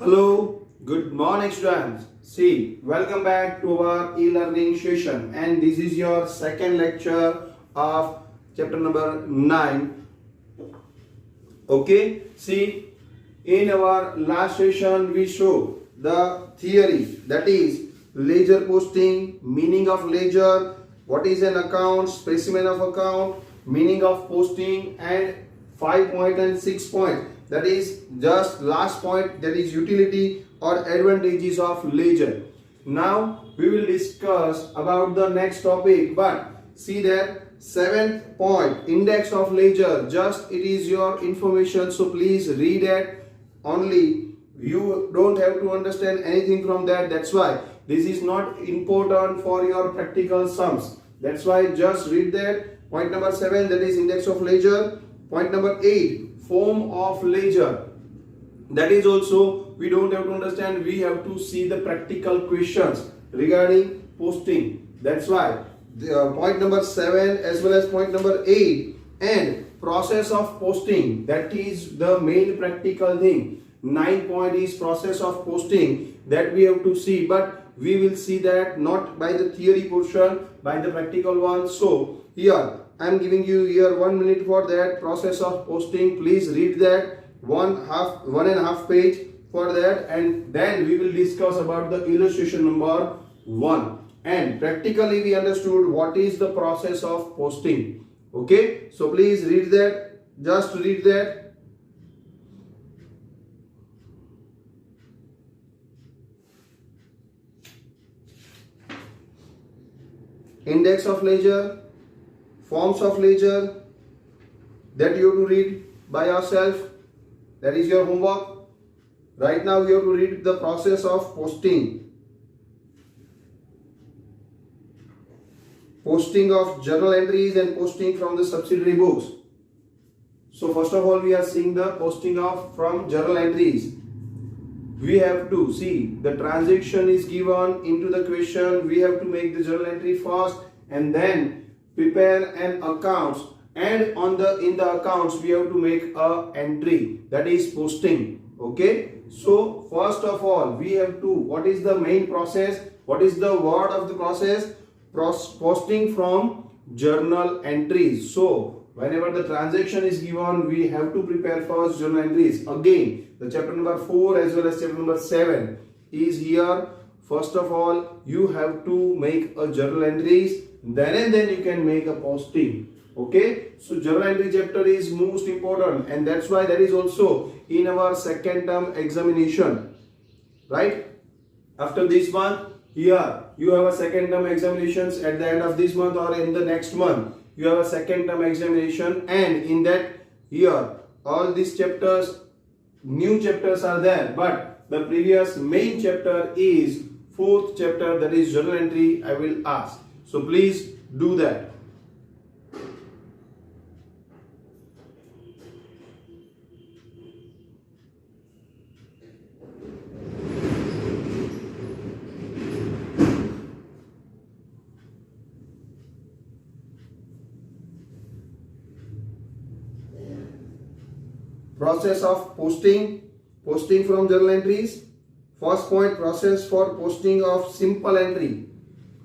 Hello, good morning students. See, welcome back to our e-learning session and this is your second lecture of chapter number 9. Okay, see, in our last session we show the theory, that is ledger posting, meaning of ledger, what is an account, specimen of account, meaning of posting, and 5 point and 6 point, that is just last point, that is utility or advantages of ledger. Now we will discuss about the next topic, but see that seventh point, index of ledger, just it is your information, so please read it only. You don't have to understand anything from that. That's why this is not important for your practical sums. That's why just read that. Point number 7, that is index of ledger. Point number 8, form of ledger. That is also we don't have to understand. We have to see the practical questions regarding posting. That's why point number 7 as well as point number 8 and process of posting, that is the main practical thing. 9 point is process of posting, that we have to see, but we will see that not by the theory portion, by the practical one. So here I am giving you here 1 minute for that process of posting. Please read that one and a half page for that, and then we will discuss about the illustration number 1. And practically we understood what is the process of posting. Okay, so please read that, just read that. Index of ledger, forms of ledger, that you have to read by yourself. That is your homework. Right now you have to read the process of posting. Posting of journal entries and posting from the subsidiary books. So first of all we are seeing the posting of from journal entries. We have to see the transaction is given into the question. We have to make the journal entry first and then prepare an accounts, and in the accounts we have to make a entry, that is posting. Okay, so first of all we have to, what is the main process, what is the word of the process? Posting from journal entries. So whenever the transaction is given, we have to prepare first journal entries. Again, the chapter number 4 as well as chapter number 7 is here. First of all, you have to make a journal entries, then you can make a posting. Okay, so journal entry chapter is most important, and that's why that is also in our second term examination. Right? After this month, here you have a second term examinations at the end of this month or in the next month. You have a second term examination, and in that here all these chapters, new chapters are there, but the previous main chapter is fourth chapter, that is journal entry. I will ask, so please do that. Process of posting from journal entries. First point, process for posting of simple entry.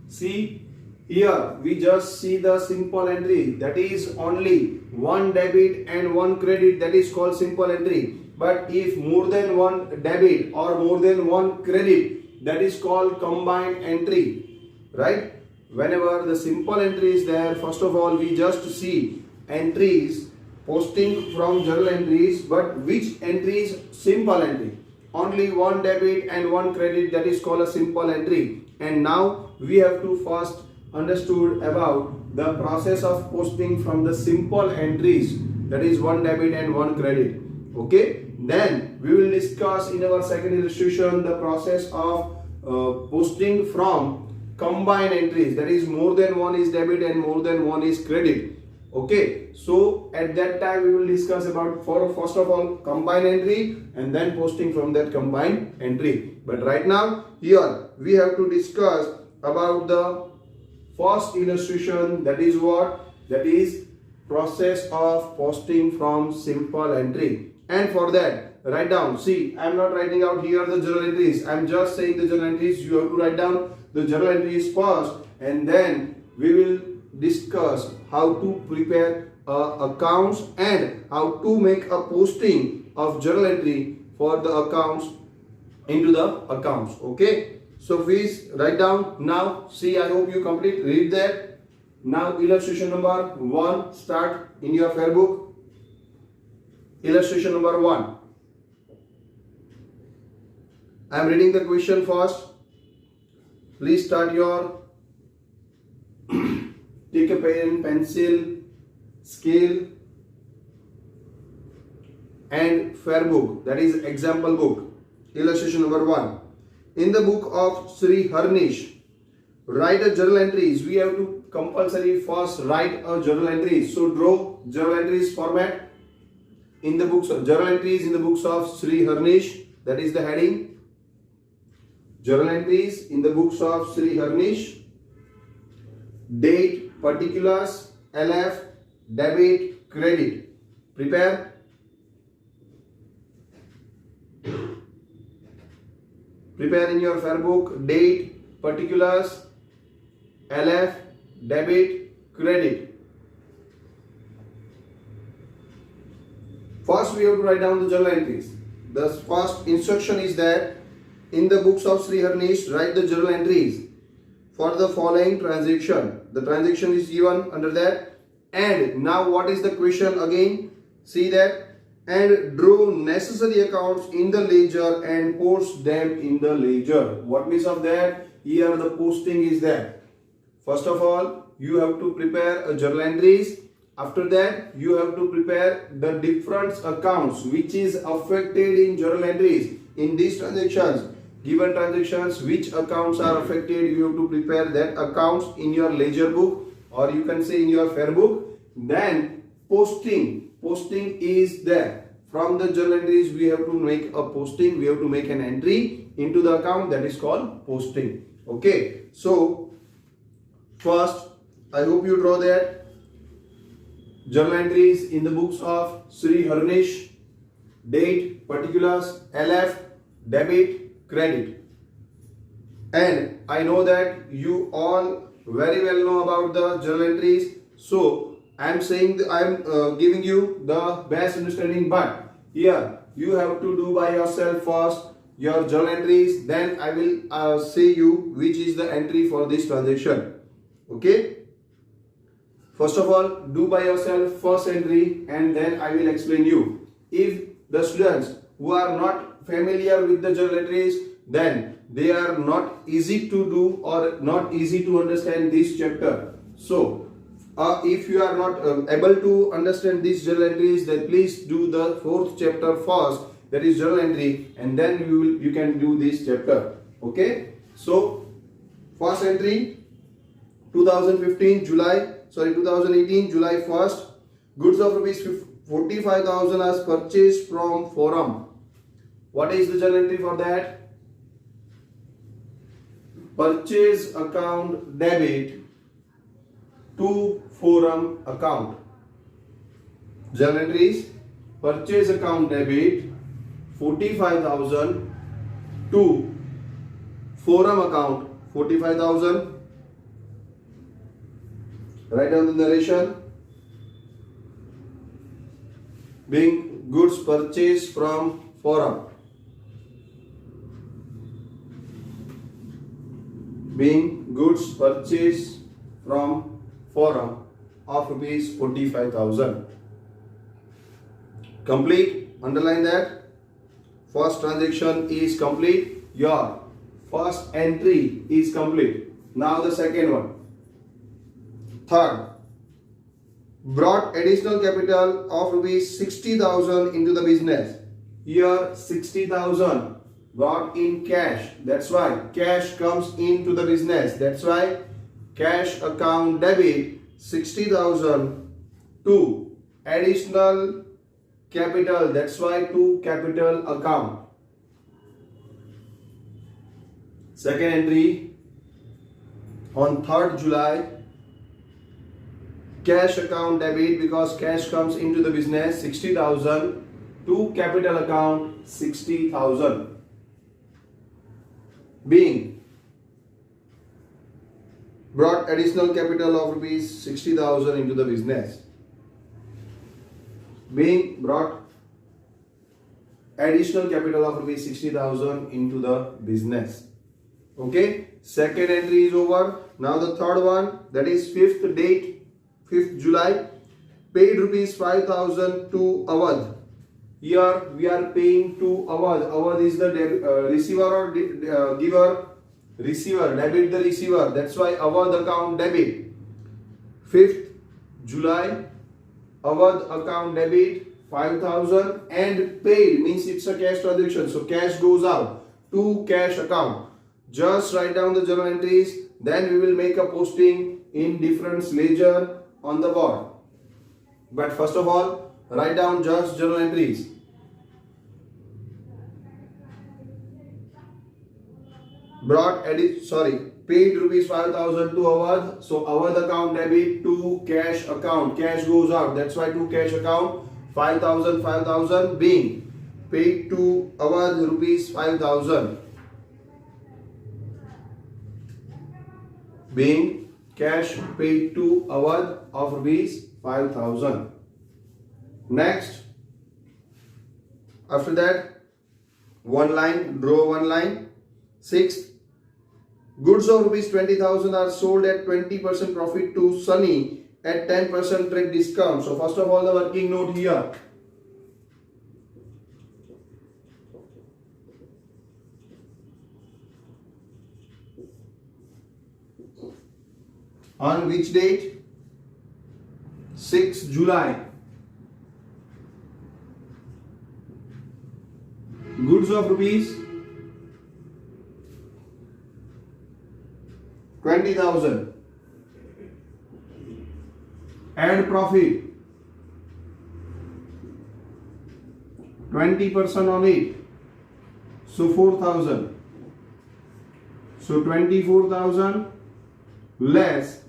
See here we just see the simple entry, that is only one debit and one credit, that is called simple entry. But if more than one debit or more than one credit, that is called combined entry. Right? Whenever the simple entry is there, first of all we just see entries posting from journal entries, but which entry is simple entry? Only one debit and one credit, that is called a simple entry. And now we have to first understood about the process of posting from the simple entries, that is one debit and one credit. Okay, then we will discuss in our second illustration the process of posting from combined entries, that is more than one is debit and more than one is credit. Okay, so at that time we will discuss about first of all combined entry and then posting from that combined entry. But right now here we have to discuss about the first illustration, that is what? That is process of posting from simple entry. And for that write down. See, I am not writing out here the journal entries. I am just saying the journal entries. You have to write down the journal entries first, and then we will discuss how to prepare accounts and how to make a posting of journal entry for the accounts into the accounts. Okay, so please write down now. See, I hope you complete. Read that. Now illustration number 1, start in your fair book. Illustration number 1. I am reading the question first. Please start your take a pen, pencil, scale and fair book, that is example book. Illustration number 1. In the book of Sri Harnish, write a journal entries. We have to compulsory first write a journal entries. So draw journal entries format in the books of journal entries in the books of Sri Harnish. That is the heading. Journal entries in the books of Sri Harnish. Date, particulars, LF, debit, credit. Prepare. Prepare in your fair book. Date, particulars, LF, debit, credit. First we have to write down the journal entries. The first instruction is that in the books of Sri Harnish, write the journal entries for the following transaction. The transaction is given under that. And now what is the question again? See that. And draw necessary accounts in the ledger and post them in the ledger. What means of that? Here the posting is that. First of all, you have to prepare a journal entries. After that, you have to prepare the different accounts which is affected in journal entries. In these transactions, given transactions, which accounts are affected, you have to prepare that accounts in your ledger book, or you can say in your fair book. Then posting is there. From the journal entries, we have to make a posting. We have to make an entry into the account, that is called posting. Okay, so first, I hope you draw that. Journal entries in the books of Sri Harnish. Date, particulars, LF, debit, credit. And I know that you all very well know about the journal entries. So I am saying that I am giving you the best understanding, but here you have to do by yourself first your journal entries. Then I will say you which is the entry for this transaction. Okay. First of all, do by yourself first entry, and then I will explain you. If the students who are not familiar with the journal entries, then they are not easy to do or not easy to understand this chapter. So, if you are not able to understand these journal entries, then please do the 4th chapter first, that is journal entry, and then you can do this chapter. Okay. So, first entry 2018 July 1st, goods of rupees 45,000 as purchased from Forum. What is the journal entry for that? Purchase account debit to Forum account. Journal entries: purchase account debit 45,000 to Forum account 45,000. Write down the narration. Being goods purchased from Forum. Being goods purchased from Forum of rupees 45,000. Complete. Underline that. First transaction is complete. Your first entry is complete. Now the second one. Third, brought additional capital of rupees 60,000 into the business. Here 60,000 brought in cash. That's why cash comes into the business. That's why cash account debit 60,000 to additional capital. That's why to capital account. Second entry on 3rd July. Cash account debit, because cash comes into the business 60,000 to capital account 60,000. Being brought additional capital of rupees 60,000 into the business. Being brought additional capital of rupees 60,000 into the business. Okay, second entry is over. Now the third one, that is 5th date, 5th July, paid rupees 5,000 to Awadh. Here we are paying to Awadh. Awadh is the receiver or giver. Receiver, debit the receiver. That's why Awadh account debit. 5th July, Awadh account debit 5,000 and paid means it's a cash transaction. So cash goes out to cash account. Just write down the journal entries. Then we will make a posting in different ledger on the board. But first of all, write down just journal entries. Paid rupees 5,000 to Awadh. So Awadh account debit to cash account. Cash goes out. That's why to cash account 5,000 being paid to Awadh rupees 5,000. Being cash paid to Awadh of rupees 5,000. Next, after that, one line, draw one line. Sixth, goods of rupees 20,000 are sold at 20% profit to Sunny at 10% trade discount. So first of all, the working note here. On which date? 6th July. Goods of rupees 20,000 and profit 20% on it, so 4,000. So 24,000 less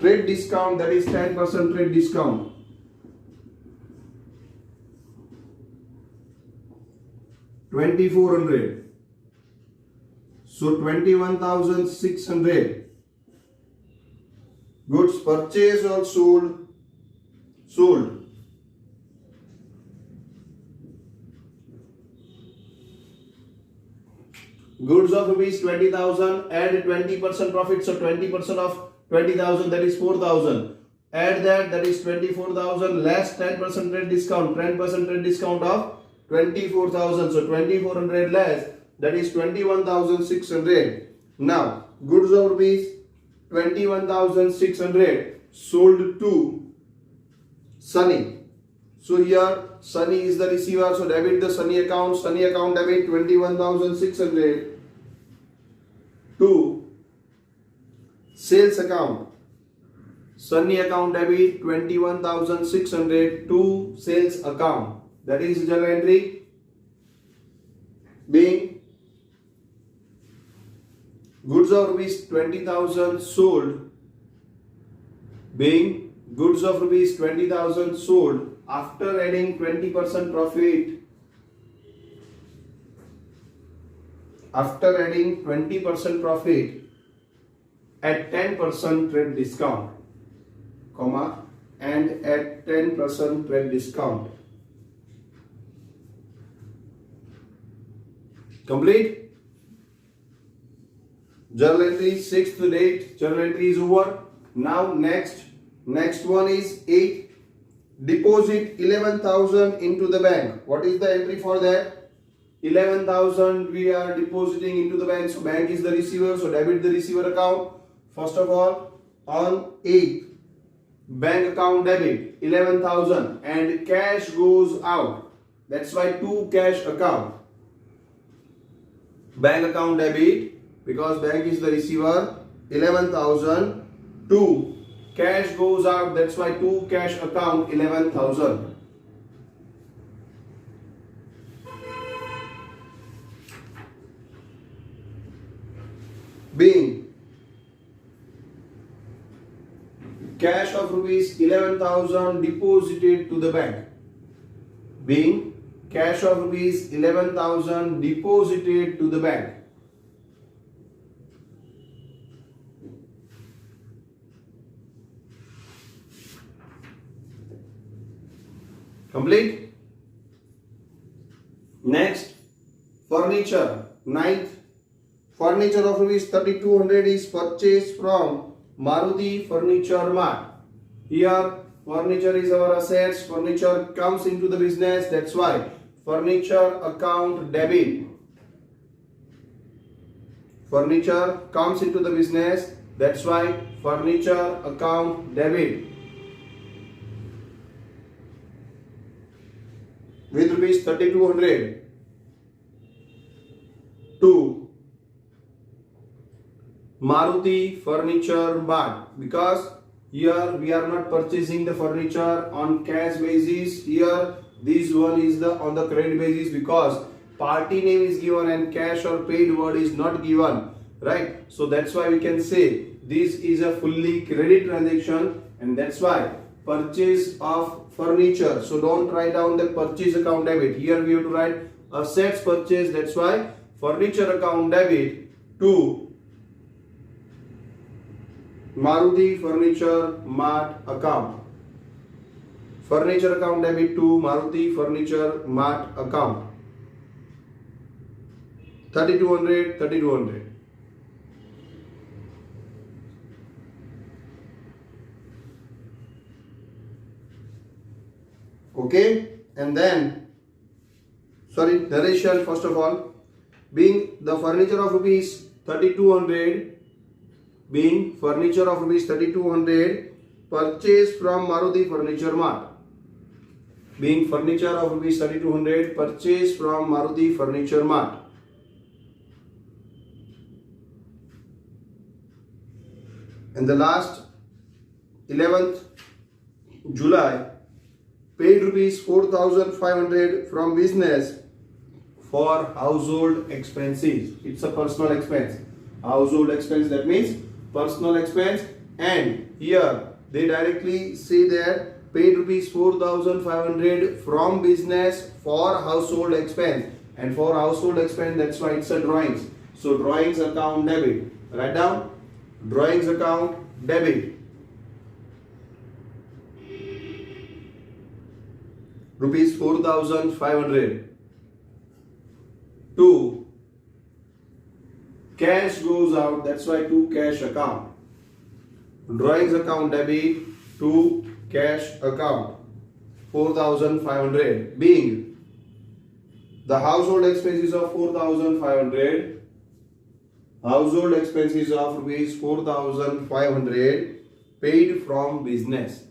trade discount, that is 10% trade discount. 2,400. So 21,600. Goods purchased or sold. Goods of rupees 20,000, add 20% profit, so 20% of 20,000, that is 4,000. Add that is 24,000 less 10% trade discount, 10% trade discount of 24,000, so 2,400 less, that is 21,600. Now, goods of rupees 21,600 sold to Sunny. So here Sunny is the receiver, so debit the Sunny account debit 21,600 to sales account. Sunny account debit 21,600 to sales account. That is journal entry. Being goods of rupees 20,000 sold. Being goods of rupees 20,000 sold after adding 20% profit. After adding 20% profit at 10% trade discount, comma, and at 10% trade discount. Complete. Journal entry 6th date. Journal entry is over. Now next one is 8. Deposit 11,000 into the bank. What is the entry for that? 11,000 we are depositing into the bank. So bank is the receiver. So debit the receiver account. First of all, on 8th, bank account debit 11,000 and cash goes out. That's why to cash account. Bank account debit, because bank is the receiver, 11,000 to cash goes out. That's why to cash account 11,000. Being cash of rupees 11,000 deposited to the bank. being cash of rupees 11,000 deposited to the bank. Complete. Next, furniture. Ninth, furniture of rupees 3,200 is purchased from Maruti Furniture Mart. Here, furniture is our assets. Furniture comes into the business. That's why furniture account debit. Furniture comes into the business. That's why furniture account debit. With rupees 3,200 to Maruti Furniture Mart, because here we are not purchasing the furniture on cash basis. Here this one is on the credit basis, because party name is given and cash or paid word is not given, right? So that's why we can say this is a fully credit transaction, and that's why purchase of furniture. So don't write down the purchase account debit. Here we have to write assets purchase. That's why furniture account debit to Maruti Furniture Mart account. Furniture account debit to Maruti Furniture Mart account. 3,200, 3,200. Okay, and then, sorry, narration first of all, being the furniture of rupees 3,200, being furniture of rupees 3,200 purchased from Maruti Furniture Mart. Being furniture of rupees 3,200 purchased from Maruti Furniture Mart. And the last, 11th July, paid rupees 4,500 from business for household expenses. It's a personal expense. Household expense, that means personal expense. And here they directly say that paid rupees 4,500 from business for household expense. And for household expense, that's why it's a drawings. So drawings account debit. Write down drawings account debit. Rupees 4,500 to cash goes out, that's why to cash account. Drawings account debit to cash account 4,500, being the household expenses of 4,500, household expenses of rupees 4,500 paid from business.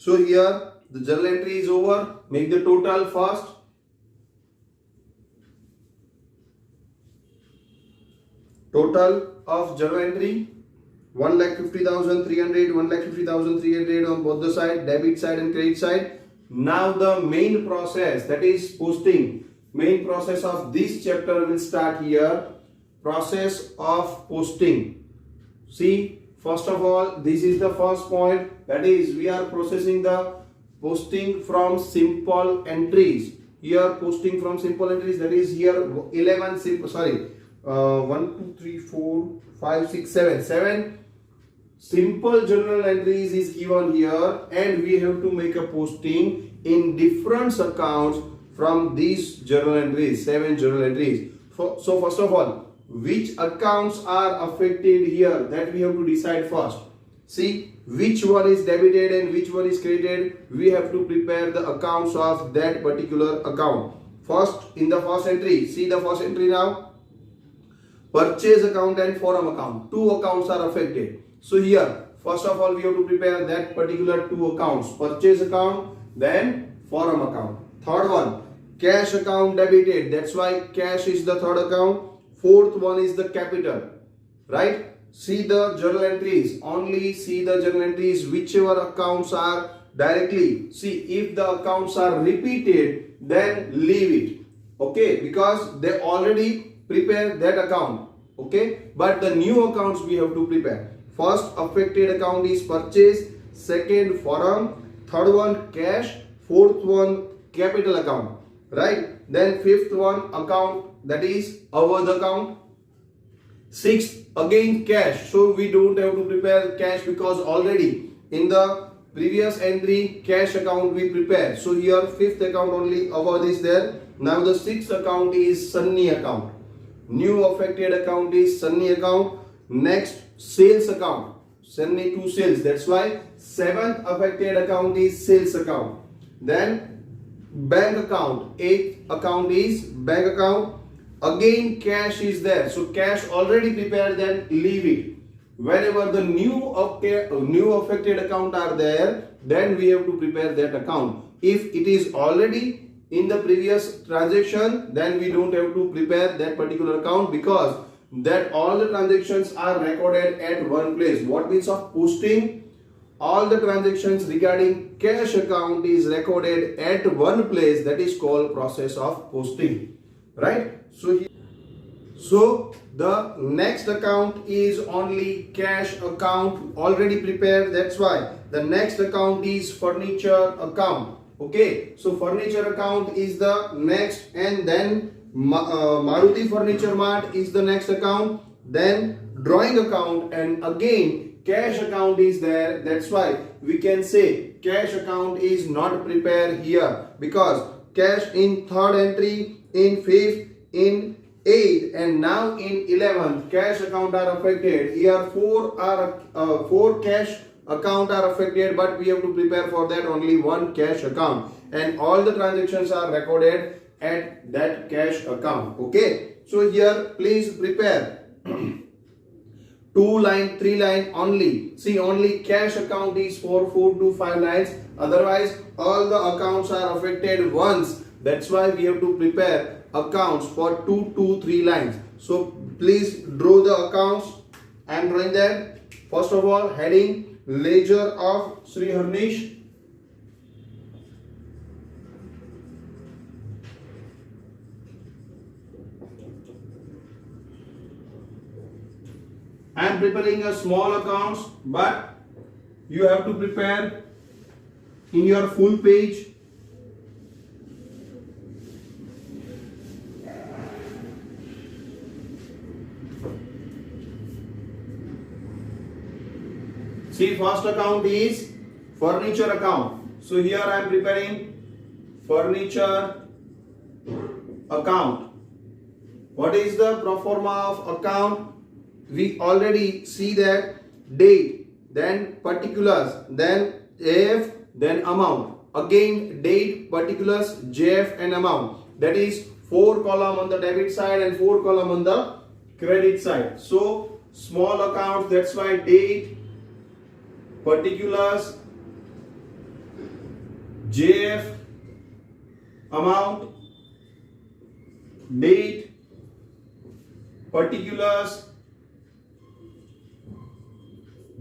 So here the journal entry is over. Make the total first. Total of journal entry 1,50,300, 1,50,300 on both the side, debit side and credit side. Now the main process, that is posting. Main process of this chapter will start here. Process of posting. See, first of all, this is the first point, that is we are processing the posting from simple entries. Here posting from simple entries, that is here 11 simple, 1 2 3 4 5 6 7 simple journal entries is given here, and we have to make a posting in different accounts from these journal entries, 7 journal entries. So first of all, which accounts are affected here, that we have to decide first. See, which one is debited and which one is credited. We have to prepare the accounts of that particular account. First, in the first entry, see the first entry now. Purchase account and forum account. 2 accounts are affected. So here, first of all, we have to prepare that particular 2 accounts. Purchase account, then forum account. Third one, cash account debited. That's why cash is the third account. Fourth one is the capital, right? See the journal entries. Only see the journal entries. Whichever accounts are directly. See, if the accounts are repeated, then leave it. Okay, because they already prepare that account. Okay, but the new accounts we have to prepare. First affected account is purchase, second foreign, third one cash, fourth one capital account, right? Then fifth one account, that is our account. Sixth again cash, so we don't have to prepare cash because already in the previous entry cash account we prepare. So here fifth account only our is there. Now the sixth account is Sunny account. New affected account is Sunny account. Next sales account, Sunny to sales, that's why seventh affected account is sales account. Then bank account, eighth account is bank account. Again cash is there, so cash already prepared, then leave it. Whenever the new affected account are there, then we have to prepare that account. If it is already in the previous transaction, then we don't have to prepare that particular account, because that all the transactions are recorded at one place. What means of posting? All the transactions regarding cash account is recorded at one place, that is called process of posting, right? So the next account is only cash account already prepared, that's why the next account is furniture account. Okay, so furniture account is the next, and then Maruti Furniture Mart is the next account, then drawing account, and again cash account is there. That's why we can say cash account is not prepared here, because cash in third entry, in fifth, in 8th, and now in 11th cash account are affected. Here four cash account are affected, but we have to prepare for that only one cash account, and all the transactions are recorded at that cash account. Okay, so here please prepare 2 line, 3 line only. See, only cash account is for 4 to 5 lines, otherwise all the accounts are affected once. That's why we have to prepare accounts for 2 to 3 lines. So please draw the accounts. I am drawing that. First of all, heading ledger of Sri Harnish. I am preparing a small accounts, but you have to prepare in your full page. See, first account is furniture account. So here I am preparing furniture account. What is the pro forma of account? We already see that date, then particulars, then AF, then amount. Again date, particulars, JF and amount. That is 4 column on the debit side and 4 column on the credit side. So small account, that's why date, particulars, JF, amount, date, particulars,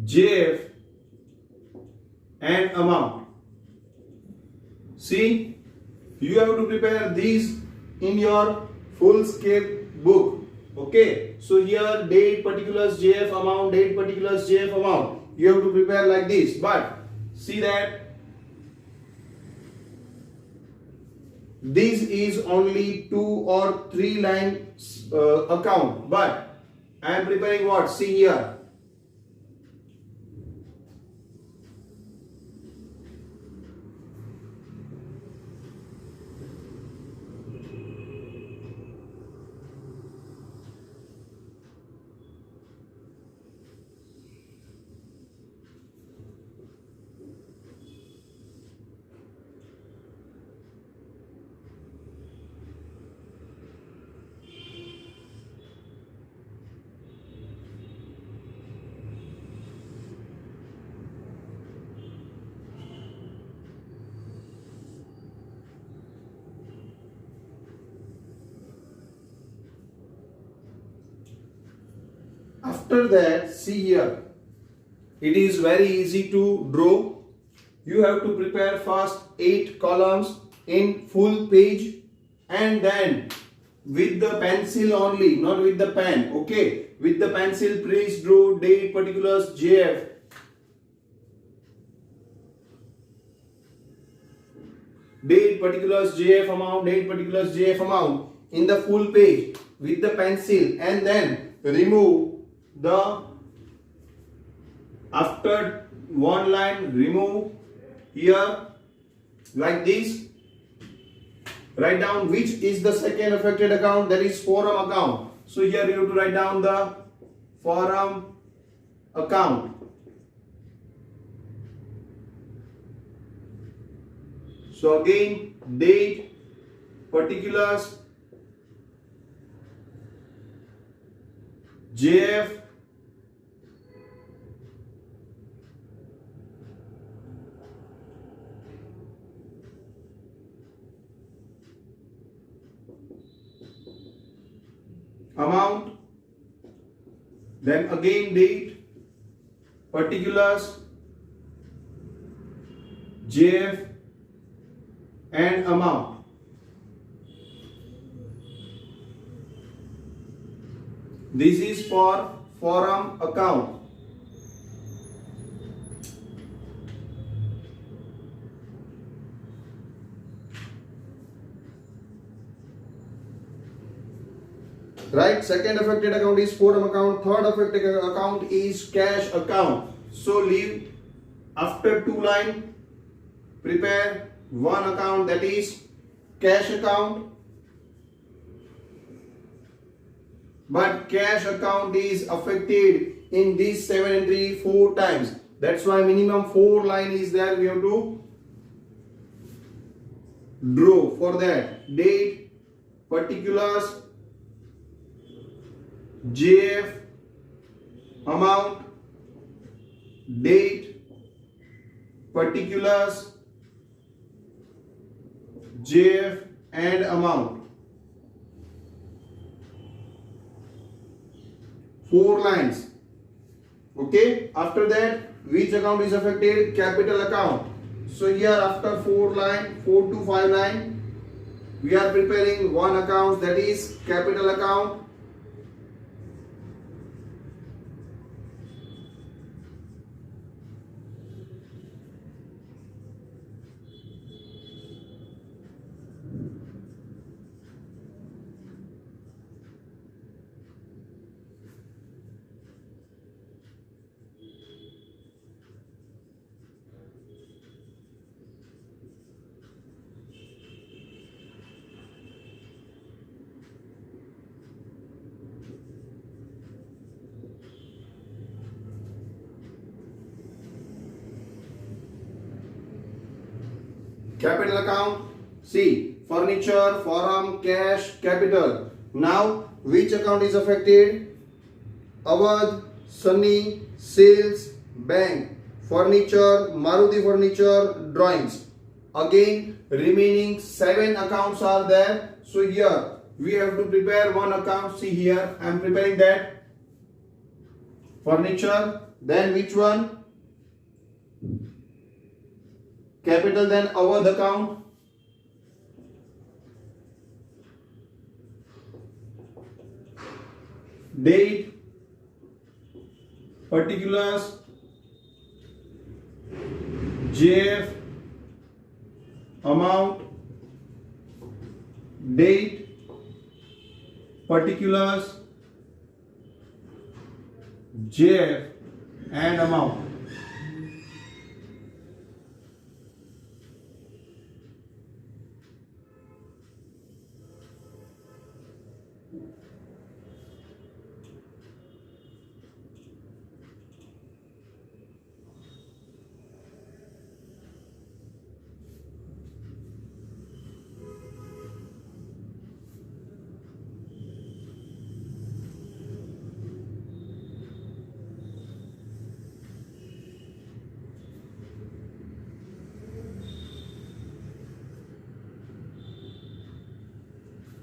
JF and amount. See, you have to prepare these in your full scale book. Okay, so here date, particulars, JF, amount, date, particulars, JF, amount. You have to prepare like this, but see that this is only 2 or 3 line account, but I am preparing what? See here. After that, see here, it is very easy to draw. you have to prepare first 8 columns in full page, and then with the pencil only, not with the pen. Okay, with the pencil, please draw date, particulars, JF. Date, particulars, JF amount, date, particulars, JF amount in the full page with the pencil, and then remove the, after one line, remove here like this. Write down which is the second affected account, that is forum account. So here you have to write down the forum account. So again, date, particulars, JF, amount, then again date, particulars, JF and amount. This is for forum account. Right, second affected account is forum account, third affected account is cash account. So leave after 2 line, prepare one account, that is cash account. But cash account is affected in this 7 entry 4 times. That's why minimum 4 line is there. We have to draw for that. Date, particulars, JF, amount, date, particulars, JF and amount. 4 lines. Okay, after that, which account is affected? Capital account. So here after 4 to 5 line, we are preparing one account, that is capital account. Capital account, see, furniture, forum, cash, capital. Now, which account is affected? Awadh, Sunny, sales, bank, furniture, Maruti furniture, drawings. Again, remaining 7 accounts are there. So here, we have to prepare one account. See here, I am preparing that. Furniture, then which one? Capital, then Awadh account. Date, particulars, JF, amount, date, particulars, JF and amount.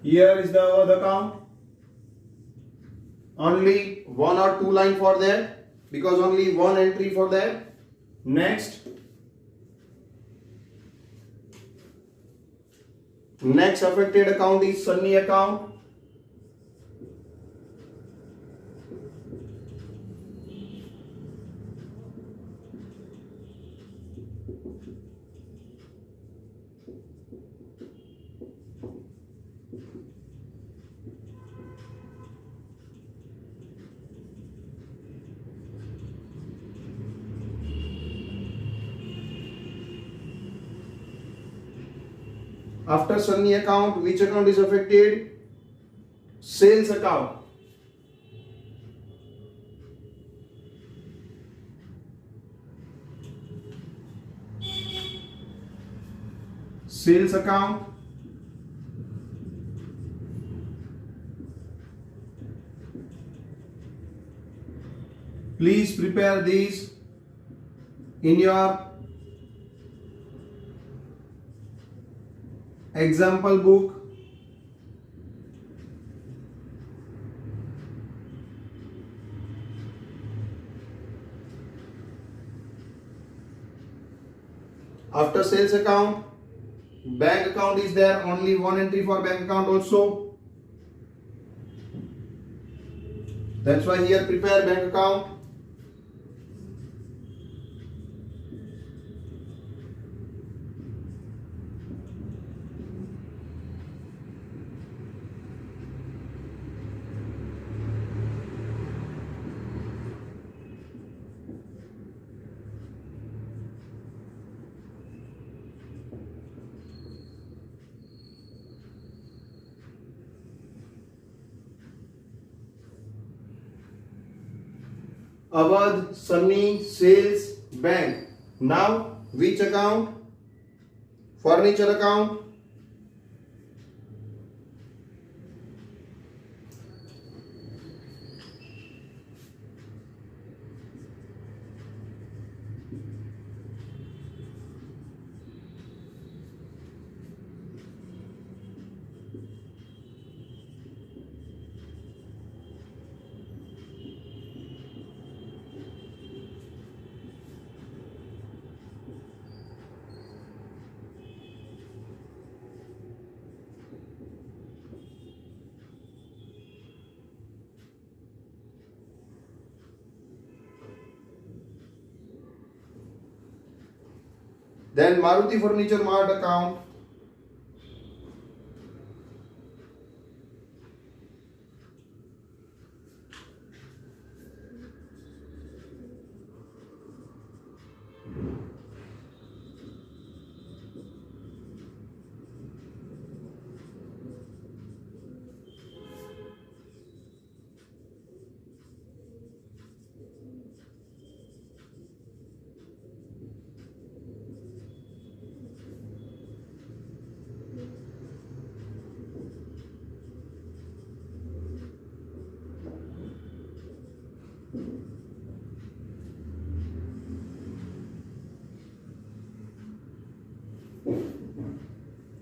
Here is the Awadh account. Only 1 or 2 line for that, because only one entry for that. Next, Next affected account is Sunny account. After Sunny account, which account is affected? Sales account. Sales account. Please prepare these in your example book. After sales account, bank account is there, only one entry for bank account also. That's why here prepare bank account. Awadh, Sunny, sales, bank. Now which account? Furniture account. Then Maruti Furniture Mart account.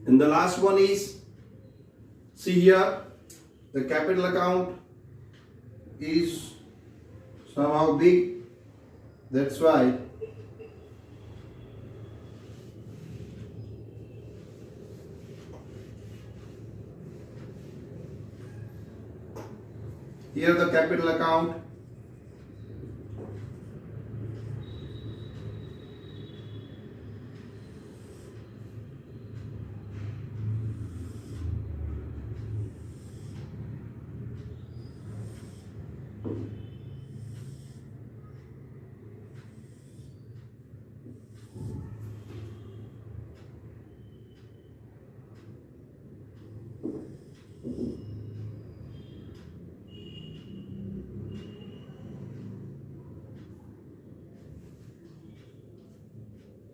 And the last one is, see here, the capital account is somehow big, that's why here the capital account.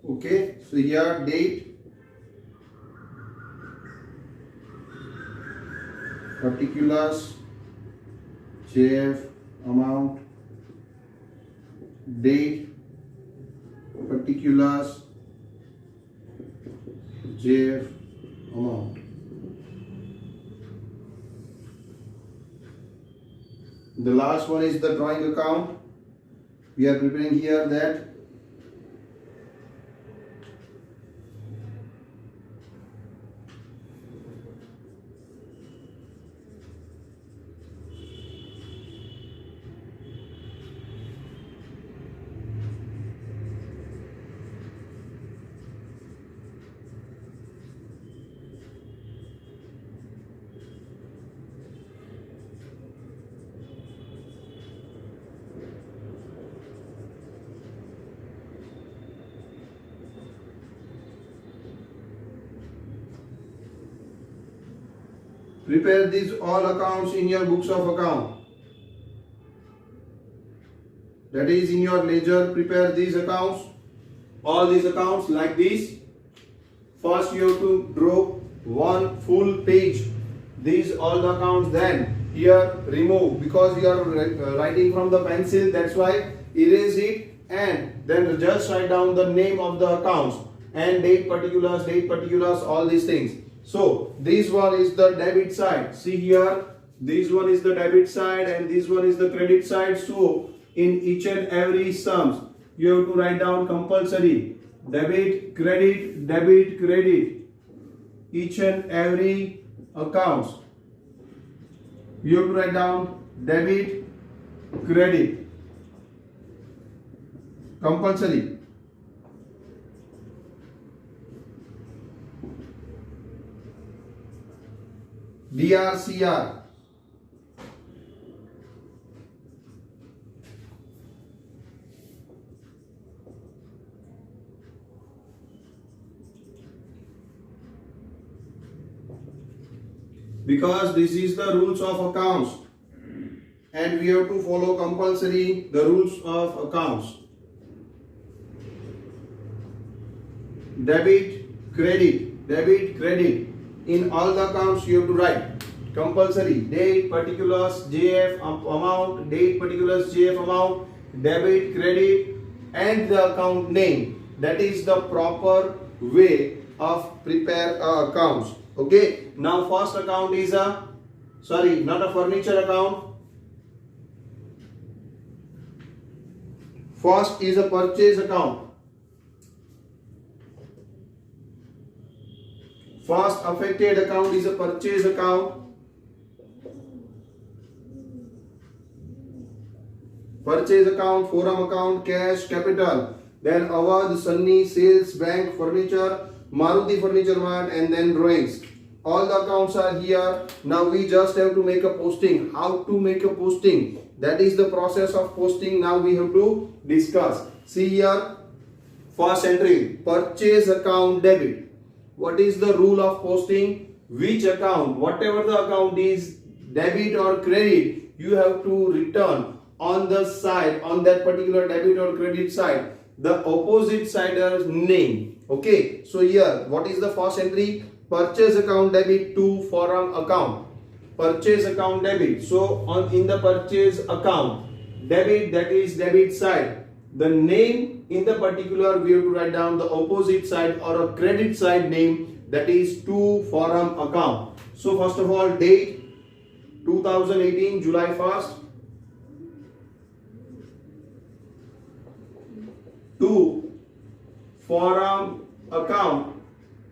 Okay, so here date, particulars, JF amount, date, particulars, JF amount. The last one is the drawing account. We are preparing here that Prepare these all accounts in your books of account. That is in your ledger. Prepare these accounts. All these accounts like this. First you have to draw one full page. These all the accounts. Then here remove, because you are writing from the pencil. That's why erase it, and then just write down the name of the accounts and date particulars, all these things. So this one is the debit side. See here, this one is the debit side and this one is the credit side. So in each and every sums you have to write down compulsory debit, credit. Each and every accounts you have to write down debit, credit, compulsory. DRCR. Because this is the rules of accounts and we have to follow compulsory the rules of accounts. Debit, credit. In all the accounts you have to write compulsory date, particulars, JF amount, date, particulars, JF amount, debit, credit, and the account name. That is the proper way of prepare accounts. Okay. Now first account is not a furniture account. First is a purchase account. First affected account is a purchase account. Purchase account, forum account, cash, capital. Then Awadh, Sunny, sales, bank, furniture, Maruti Furniture Mart, and then drawings. All the accounts are here. Now we just have to make a posting. How to make a posting? That is the process of posting. Now we have to discuss. See here, first entry, purchase account debit. What is the rule of posting? Which account, whatever the account is, debit or credit, you have to return on the side, on that particular debit or credit side, the opposite sider's name. Okay, so here, what is the first entry? Purchase account debit to forum account. Purchase account debit. So in the purchase account debit, that is debit side, the name in the particular we have to write down the opposite side or a credit side name, that is to forum account. So first of all, date 2018 July 1st to forum account.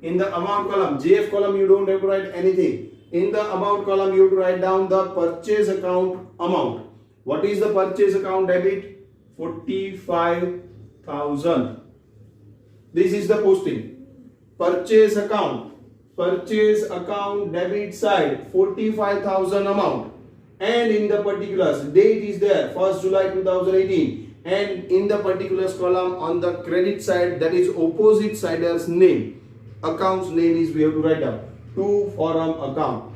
In the amount column, JF column, you don't have to write anything. In the amount column you have to write down the purchase account amount. What is the purchase account debit? 45,000. This is the posting. Purchase account debit side 45,000 amount, and in the particulars date is there 1st July 2018, and in the particulars column on the credit side, that is opposite sider's name, account's name is we have to write down to forum account.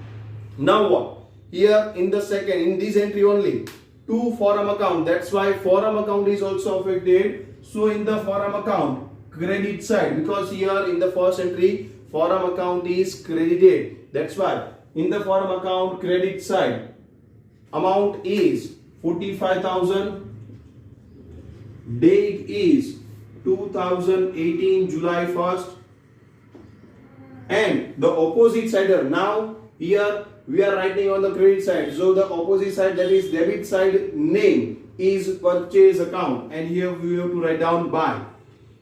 Now what? Here in the second, in this entry only, to forum account. That's why forum account is also affected. So in the forum account credit side, because here in the first entry forum account is credited, that's why in the forum account credit side amount is 45,000, date is 2018 July 1st, and the opposite sider, now here we are writing on the credit side, so the opposite side, that is debit side, name is purchase account, and here we have to write down buy.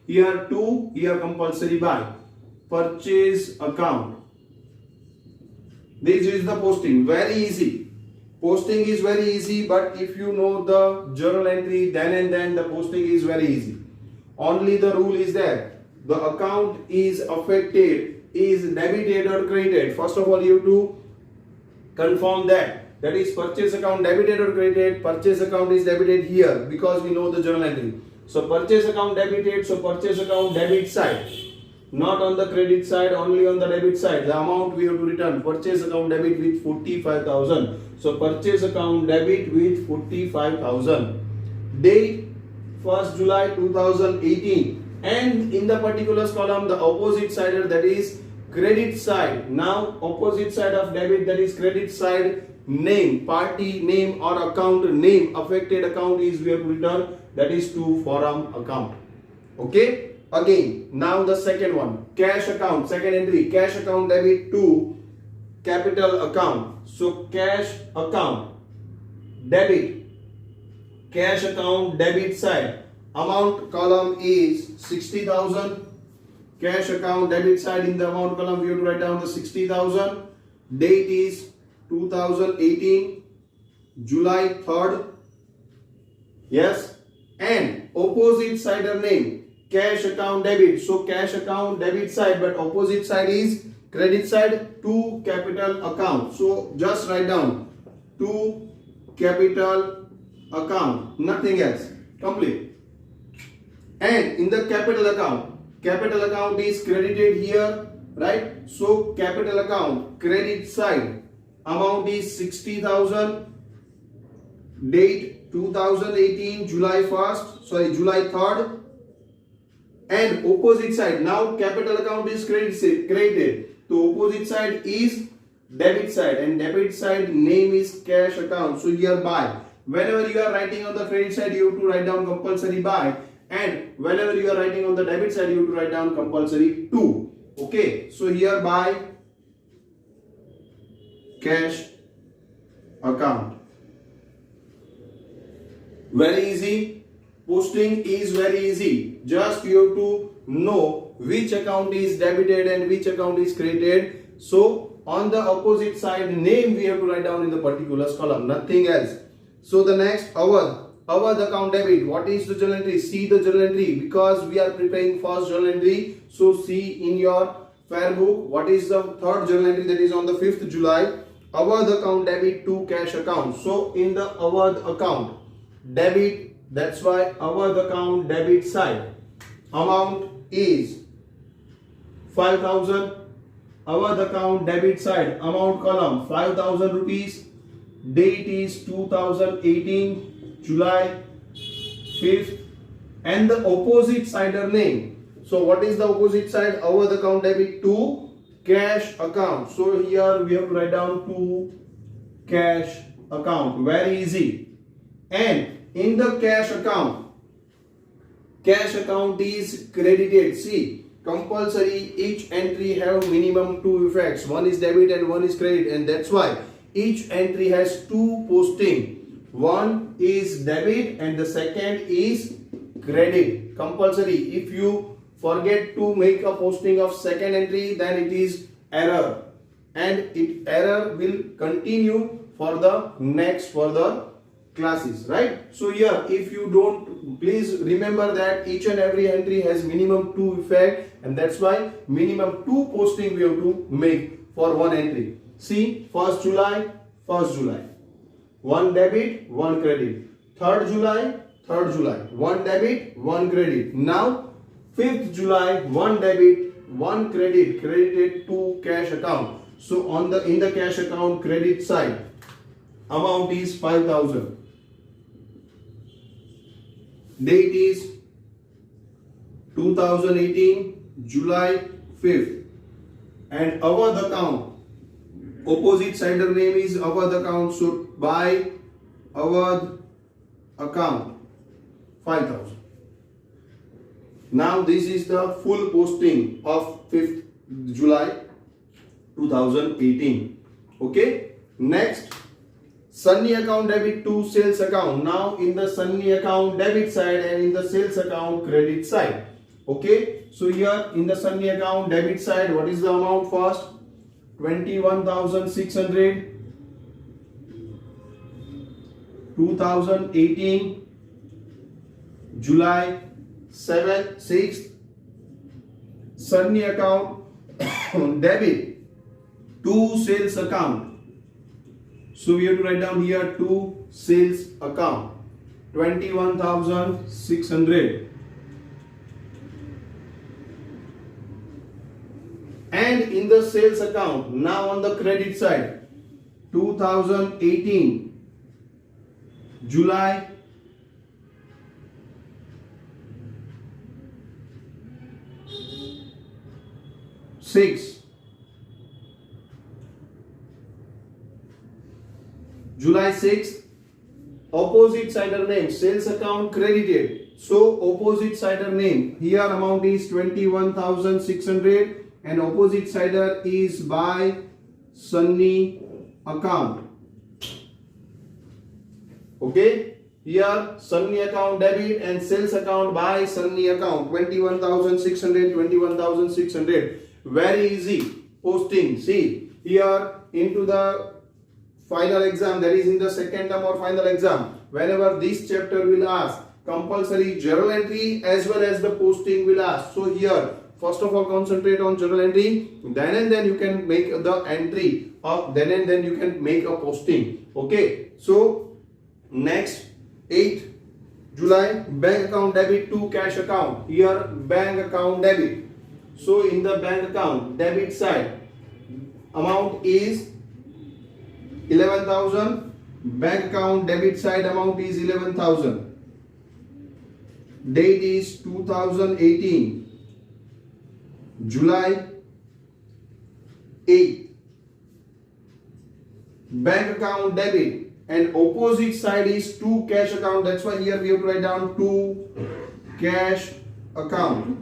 Here to, here compulsory buy, purchase account. This is the posting. Very easy. Posting is very easy, but if you know the journal entry then and then, the posting is very easy. Only the rule is that the account is affected, is debited or credited. First of all, you have to confirm that is purchase account debited or credited. Purchase account is debited here because we know the journal entry. So purchase account debited, so purchase account debit side. not on the credit side, only on the debit side. The amount we have to return, purchase account debit with 45,000. So purchase account debit with 45,000. Date 1st July 2018. And in the particulars column, the opposite side, that is credit side. Now opposite side of debit, that is credit side, name, party name or account name, affected account is we have to return, that is to forum account. Okay. Again, now the second one, cash account, second entry, cash account debit to capital account. So cash account debit, cash account debit side, amount column is 60,000. Cash account debit side, in the amount column we have to write down the 60,000. Date is 2018 July 3rd. Yes. And opposite side name, cash account debit. So cash account debit side, but opposite side is credit side, to capital account. So just write down to capital account, nothing else. Complete. And in the capital account is credited here, right? So capital account credit side, amount is 60,000. Date 2018 July 3rd. And opposite side, now capital account is credited. So opposite side is debit side, and debit side name is cash account. So hereby, whenever you are writing on the credit side, you have to write down compulsory by, and whenever you are writing on the debit side, you have to write down compulsory to. Okay, so hereby cash account. Very easy. Posting is very easy. Just you have to know which account is debited and which account is credited. So on the opposite side name we have to write down in the particulars column, nothing else. So the next, Awadh account debit. What is the journal entry? See the journal entry, because we are preparing first journal entry. So see in your fair book what is the third journal entry, that is on the 5th July. Awadh account debit to cash account. So in the Awadh account debit, that's why Awadh account debit side, amount is 5,000. Awadh account debit side, amount column 5,000 rupees. Date is 2018 July 5th. And the opposite side name. So what is the opposite side? Awadh account debit to cash account. So here we have to write down to cash account. Very easy. And in the cash account is credited. See, compulsory each entry have minimum two effects. One is debit and one is credit, and that's why each entry has two posting. One is debit and the second is credit. Compulsory. If you forget to make a posting of second entry, then it is error, and error will continue for the next further classes, right? So here, if you don't, please remember that each and every entry has minimum two effect, and that's why minimum two posting we have to make for one entry. See, 1st July, one debit, one credit. 3rd July, one debit, one credit. Now 5th July, one debit, one credit, credited to cash account. So in the cash account credit side, amount is 5,000. Date is 2018 July 5th. And Awadh account, opposite side name is Awadh account. So by Awadh account 5,000. Now this is the full posting of 5th July 2018. Okay. Next, Sunny account debit to sales account. Now in the Sunny account debit side and in the sales account credit side. Okay. So here in the Sunny account debit side, what is the amount first? 21,600. 2018 July 6th. Sunny account debit to sales account. So we have to write down here to sales account 21,600. And in the sales account, now on the credit side, 2018 July 6, July 6th, opposite sider name, sales account credited. So opposite sider name, here amount is 21,600 and opposite sider is by Sunny account. Okay, here Sunny account debit and sales account by Sunny account, 21,600, 21,600. Very easy posting. See here into the final exam, that is in the second term or final exam, whenever this chapter will ask, compulsory journal entry as well as the posting will ask. So here first of all concentrate on journal entry, then and then you can make the entry, or then and then you can make a posting. Okay, so next 8 July, bank account debit to cash account. Here bank account debit. So in the bank account debit side, amount is 11,000. Bank account debit side amount is 11,000. Date is 2018 July 8. Bank account debit and opposite side is to cash account. That's why here we have to write down to cash account.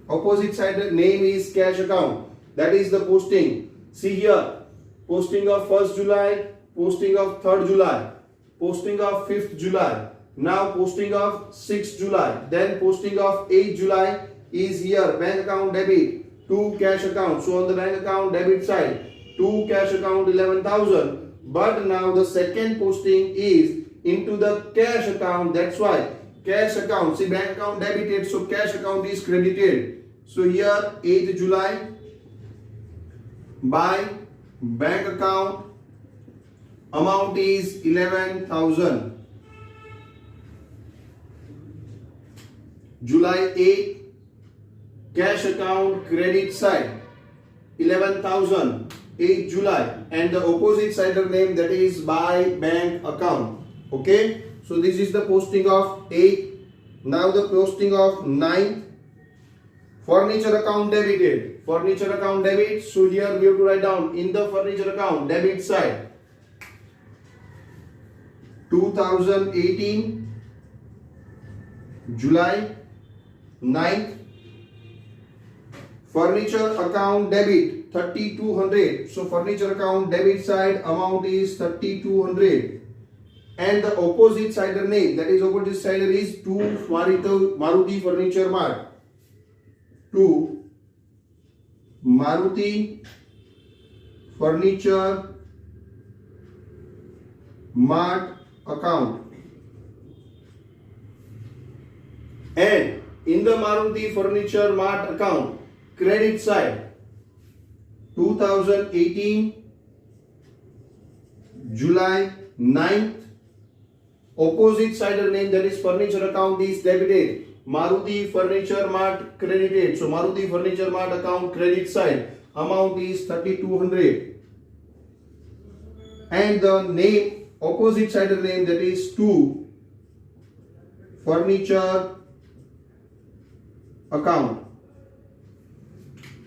Opposite side name is cash account. That is the posting. See here, posting of 1st July, posting of 3rd July, posting of 5th July, now posting of 6th July, then posting of 8th July is here, bank account debit to cash account. So on the bank account debit side, to cash account 11,000, but now the second posting is into the cash account. That's why cash account, see bank account debited, so cash account is credited. So here 8th July by bank account amount is 11,000. July 8, cash account credit side 11,000, 8 July, and the opposite side name, that is by bank account. Okay, so this is the posting of 8. Now the posting of 9th, furniture account debited. Furniture account debit. So here we have to write down in the furniture account debit side 2018 July 9th. Furniture account debit 3,200. So furniture account debit side amount is 3,200. And the opposite side name, that is opposite side is to Maruti Furniture Mart. To Maruti Furniture Mart account. And in the Maruti Furniture Mart account, credit side 2018 July 9th. Opposite side name, that is furniture account, is debited. Maruti Furniture Mart credited. So Maruti Furniture Mart account credit side amount is 3,200. And the name, opposite side name, that is to furniture account.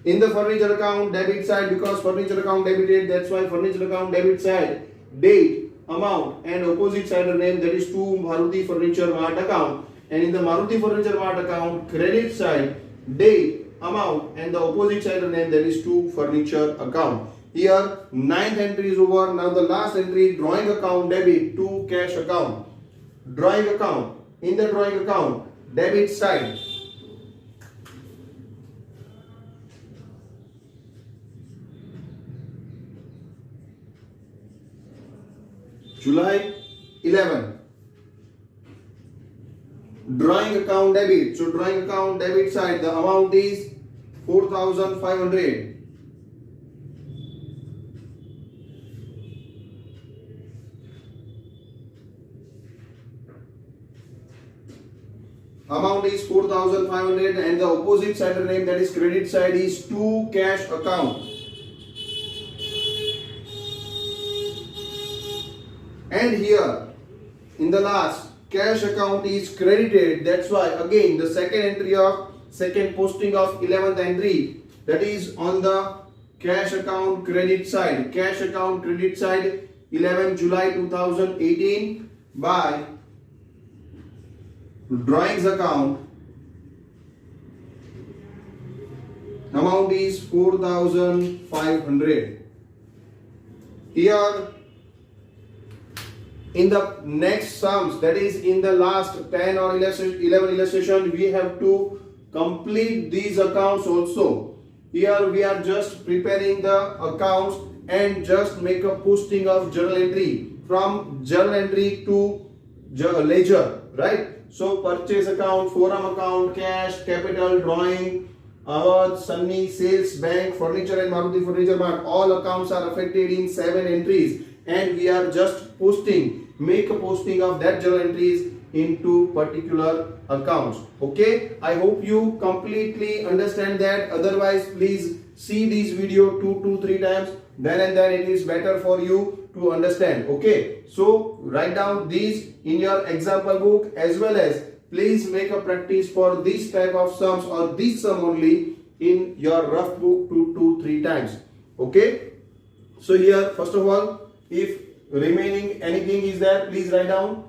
In the furniture account debit side, because furniture account debited, that's why furniture account debit side, date, amount, and opposite side name, that is to Maruti Furniture Mart account. And in the Maruti Furniture Mart account, credit side, date, amount, and the opposite side name, that is to furniture account. Here 9th entry is over. Now the last entry, drawing account debit to cash account. Drawing account. In the drawing account debit side, July 11. Drawing account debit. So drawing account debit side, the amount is 4,500. amount is 4,500 and the opposite side name, that is credit side, is to cash account. And here in the last, cash account is credited. That's why again the second posting of 11th entry, that is on the cash account credit side. Cash account credit side, 11 July 2018, by drawings account. Amount is 4,500. Here in the next sums, that is in the last 10 or 11 illustration, we have to complete these accounts also. Here we are just preparing the accounts and just make a posting of journal entry, from journal entry to ledger, right? So purchase account, forum account, cash, capital, drawing, Awadh, Sunny, sales, bank, furniture and Maruti Furniture Mart, all accounts are affected in 7 entries, and we are just make a posting of that journal entries into particular accounts. Okay, I hope you completely understand that. Otherwise, please see this video 2 to 3 times, then and then it is better for you to understand. Okay, so write down these in your example book, as well as please make a practice for this type of sums or this sum only in your rough book 2 to 3 times. Okay, so here first of all, if remaining anything is there, please write down.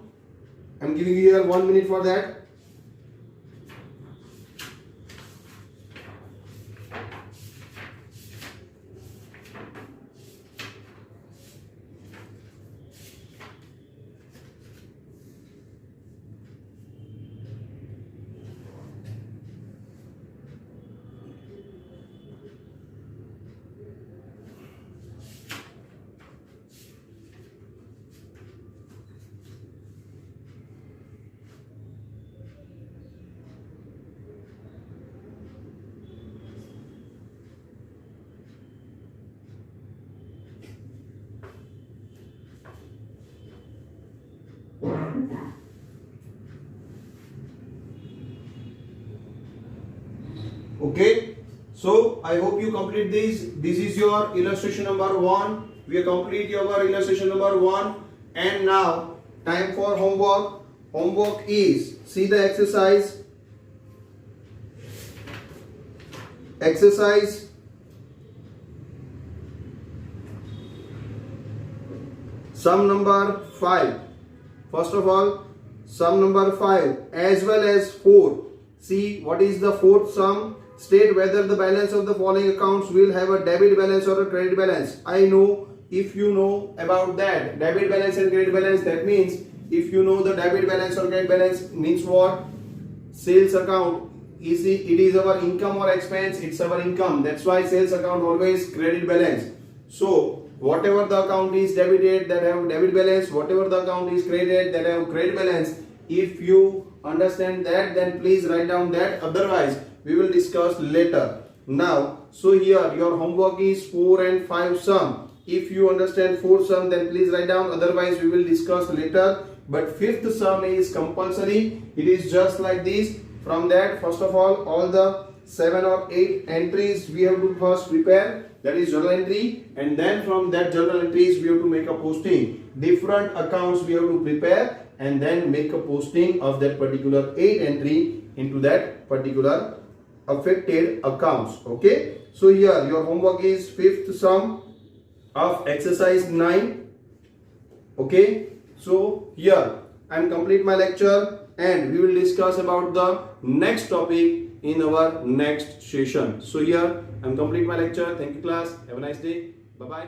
I'm giving you here 1 minute for that. Okay, so I hope you complete this. This is your illustration number 1. We complete your illustration number 1, and now time for homework. Homework is, see the exercise. Exercise sum number 5. First of all, sum number 5 as well as 4. See what is the fourth sum. State whether the balance of the following accounts will have a debit balance or a credit balance. I know, if you know about that, debit balance and credit balance, that means if you know the debit balance or credit balance means what? Sales account, it is our income or expense, it's our income. That's why sales account always credit balance. So whatever the account is debited, that have debit balance, whatever the account is credited, that have credit balance. If you understand that, then please write down that. Otherwise, we will discuss later. Now, so here your homework is 4 and 5 sum. If you understand 4 sum, then please write down. Otherwise, we will discuss later. But 5th sum is compulsory. It is just like this. From that, first of all the 7 or 8 entries we have to first prepare. That is journal entry, and then from that journal entries we have to make a posting. Different accounts we have to prepare and then make a posting of that particular 8 entry into that particular affected accounts. Okay, so here your homework is 5th sum of exercise 9. Okay, so here I am complete my lecture, and we will discuss about the next topic in our next session. So here I am complete my lecture. Thank you class. Have a nice day. Bye bye.